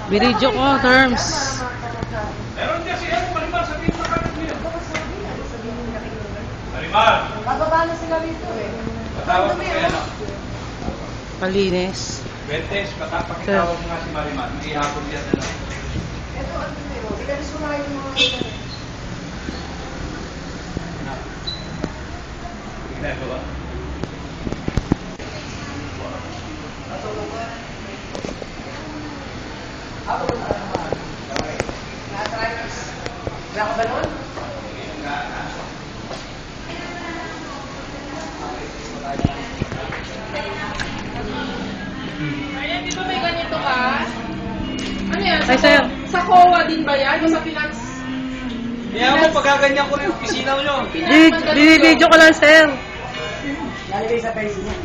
Binidyo ko, terms. Meron kasi ano, Marimar, sabihin mo kagad niya. Marimar! Bababa na sila rito eh. Patawag mo kayo, no? Palinis. Bentes, pakitawag mo nga si Marimar. Ihapon niya na lang. Ito ang numero. Ilalis ko na yung mga Ginagawa. Wala ka ba nun? Ayan, di ba may ganito ka? Ano yan? Ay, sir. Sa COA din ba yan? O sa finance? Kaya mo, pagkaganyan ko rin yung opisina nyo. Binibidyo ko lang, sir. Lalagay sa Facebook.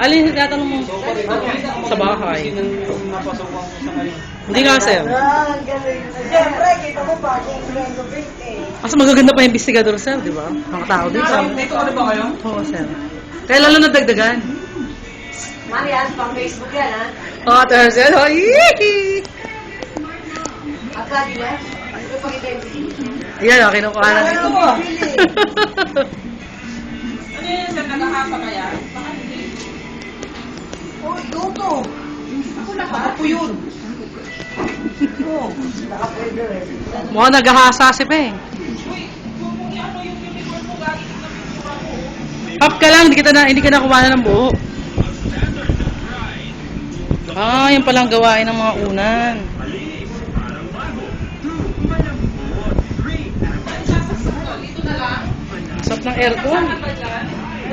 Alin, tinatanong mo? Sa bahay. Napasukan ko sa ngayon. Hindi nga, sir. Ah, ang galing. Siyempre, kita mo pa yung renovate eh. Mas magaganda pa yung investigador, sir, di ba? Mga tao dito. Dito ano ba kayo? Oo, sir. Kaya lalo nadagdagan. Marian, pang Facebook yan ha? Oo, terms yan. Oh, yee! At lagi na? Ito pang identity. Ayan, kinukuha na. Ano mo? Ano yan? Sa nagahapa kaya? Baka hindi. Oh, ito. Ako nakapo yun. Oo, nakapwede rin. Mukhang naghahasa si Peng. Uy, kung ano yung uniform mo, gagawin na picture ako. Pop ka lang, hindi ka nakuha na ng buo. Ah, yan palang gawain ng mga unan. Dito na lang. Sarap ng aircon.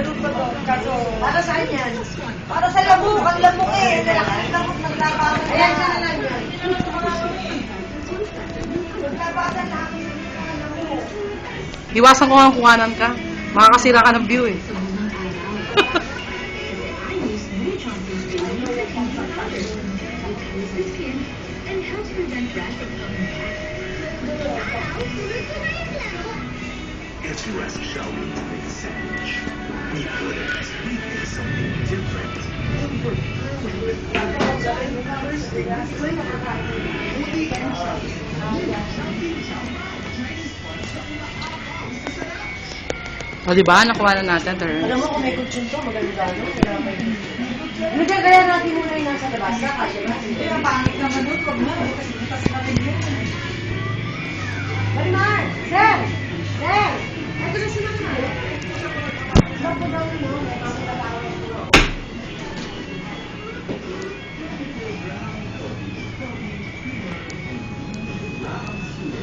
Meron pa to? Kaso, para saan yan? Para sa lamok. Ang lamok eh. Lamok naglabasan. Ayan, saan na lang yan? Naglabasan namin yung lamok. Iwasan ko ang kuhanan ka. Makakasira ka ng view eh. It's West shall we make a sandwich. We put it. We make something different. O diba, nakuha na natin, turn. Alam mo kung may kutsyon to, maganda no? Nagkagaya natin muna yung nasa labas. Kasi kaya pangit naman doon. Pag mo, kasi natin yun. Marimar! Sir! Sir! Ito na si Marimar. Saan po daw yun? May pangitawag ko.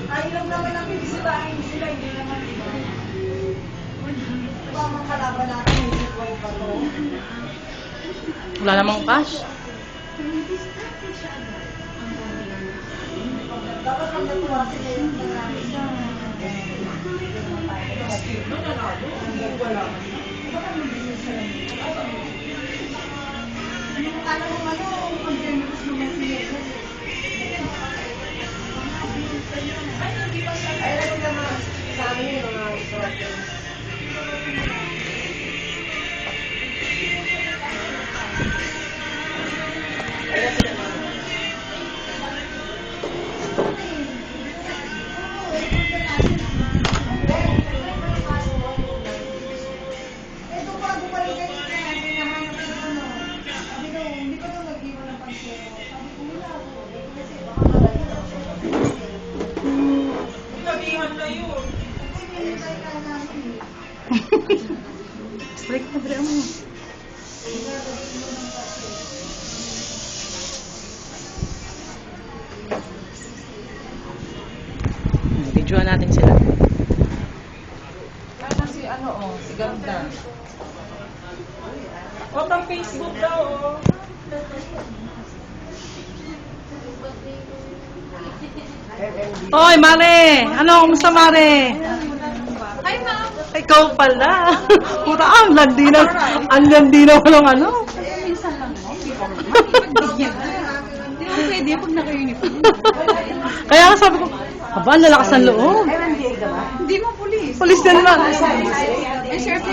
Ay, lang naman ang bibisitahin sila. Hindi naman iba. Mga kalaban natin, hindi ko pa to. Wala namang cash. Dapat ang natuwa sila yung nangyari sa alam mo ano, ang generous naman siya. Ay, alam mo naman, sa amin yung mga instructors. Ito pa, bumalik ka na hinahanap ko ano. Sabi ko, hindi ko ito nag-iwan ng pansin. Sabi ko, wala ako. Kasi baka malagyan siya. Sabihan na yun. Kasi pinintay ka namin eh. Strike na bro mo. Videoan natin sila. Sana si ano oh, si Ganda. O, pang Facebook daw oh. Oy, Mare! Ano, kumusta, Mare? Hi, ma'am. Ikaw pala. Puta, ang landi na walang ano. Minsan lang mo. Hindi mo pwede pag naka-uniform. Kaya nga sabi ko, aba, ang lalakas ng loob. PDA ka ba? Hindi mo pulis. Police din lang. Eh, syempre,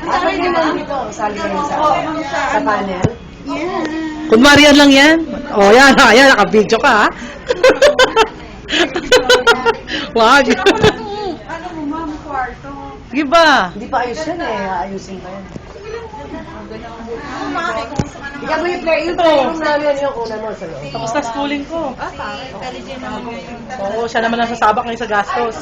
Ako hindi mo dito, sali ka rin sa panel. Kunwari yan lang yan. O, yan, ha, yan, naka-video ka, ha? Wag. Ano mo, ma'am, kwarto. Sige ba? Hindi pa ayos yan eh, aayusin pa yan. Mami, kumusta ka naman? Ikaw mo yung playroom namin yung una mo sa loob. Tapos na schooling ko. Intelligent naman ngayon. Oo, siya naman ang sasabak ngayon sa gastos.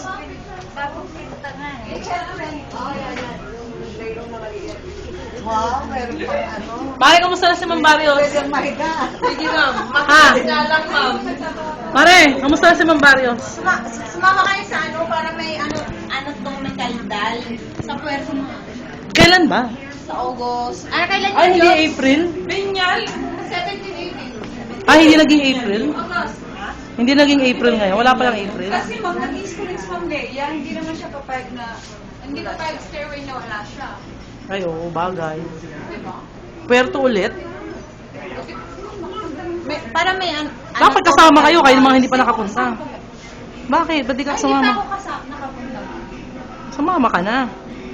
Wow, meron pa ano. Mare, kamusta na si Ma'am Barrios? Pwede mahiga. Sige, ma'am. Ha? lang, ma'am. Mare, kamusta na si Ma'am Barrios? Sumama kayo sa ano para may ano tong may kaldal. Sa puwerto mo. Kailan ba? Sa August. Ano kailan Ay, hindi April? Binyal. 17, 18. Ay, hindi naging April? August. Hindi naging April ngayon. Wala palang April. Kasi ma'am, nag-school si Ma'am Leia, hindi naman siya papayag na, hindi papayag stairway na wala siya. Ay, oo, bagay. Diba? Puerto ulit? Para may Dapat kasama kayo, kayo mga hindi pa nakapunta. Bakit? Ba't di ka Hindi pa sumama? ako nakapunta. Sumama ka na.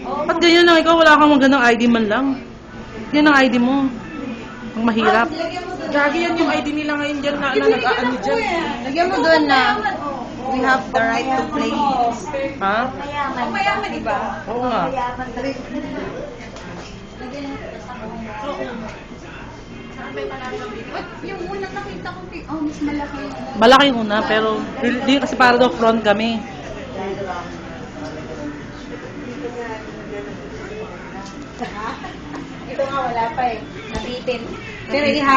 Ba't ganyan lang? Ikaw wala kang magandang ID man lang. Yan ang ID mo. Ang mahirap. Gagi yan yung ID nila ngayon dyan na nag-aano dyan. Lagyan mo doon na we have the right to play. Ha? Mayaman, iba? Oo nga. Yung unang nakita ko, mas malaki. Malaki yung una, pero hindi kasi para daw front kami. Ito nga wala pa eh. Nabitin. Pero ihap